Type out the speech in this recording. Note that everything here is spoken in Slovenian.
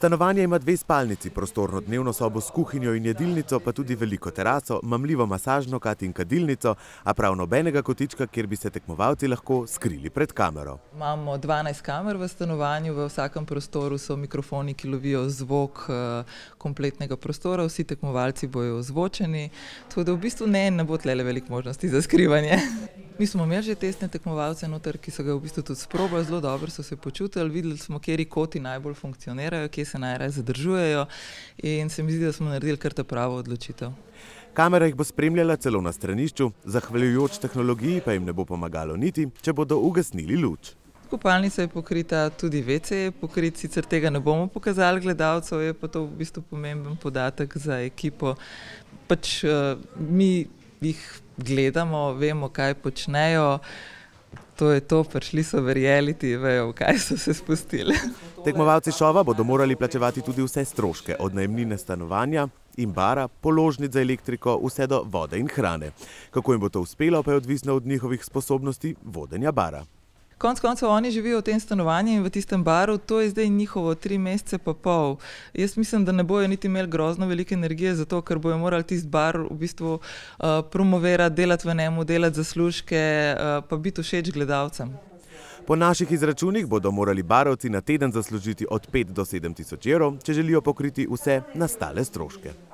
Stanovanje ima 2 spalnici, prostorno dnevno sobo s kuhinjo in jedilnico, pa tudi veliko teraso, mamljivo masažno kad in kadilnico, a prav nobenega kotička, kjer bi se tekmovalci lahko skrili pred kamero. Imamo 12 kamer v stanovanju, v vsakem prostoru so mikrofoni, ki lovijo zvok kompletnega prostora, vsi tekmovalci bojo ozvočeni, tako da v bistvu ne bo tlele veliko možnosti za skrivanje. Mi smo imeli že testne tekmovalce noter, ki so ga v bistvu tudi sprobali, zelo dobro so se počutili, videli smo, kateri koti najbolj funkcionirajo, kje se najraje zadržujejo in se mi zdi, da smo naredili kar ta pravo odločitev. Kamera jih bo spremljala celo na stranišču, zahvaljujoč tehnologiji pa jim ne bo pomagalo niti, če bodo ugasnili luč. Kopalnica je pokrita, tudi WC je pokrit, sicer tega ne bomo pokazali gledalcev, je pa to v bistvu pomemben podatek za ekipo. Pač mi jih gledamo, vemo, kaj počnejo, to je to, prišli so v reality, vejo, kaj so se spustili. Tekmovalci šova bodo morali plačevati tudi vse stroške, od najemnine stanovanja in bara, položnic za elektriko, vse do vode in hrane. Kako jim bo to uspelo, pa je odvisno od njihovih sposobnosti vodenja bara. Konec koncev oni živijo v tem stanovanju in v tistem baru, to je zdaj njihovo 3 mesece pa pol. Jaz mislim, da ne bojo niti imeli grozno velike energije za to, ker bojo morali tisti bar v bistvu promovirati, delati v njemu, delati zaslužke, pa biti všeč gledalcem. Po naših izračunih bodo morali barovci na teden zaslužiti od 5 do 7 tisoč evrov, če želijo pokriti vse nastale stroške.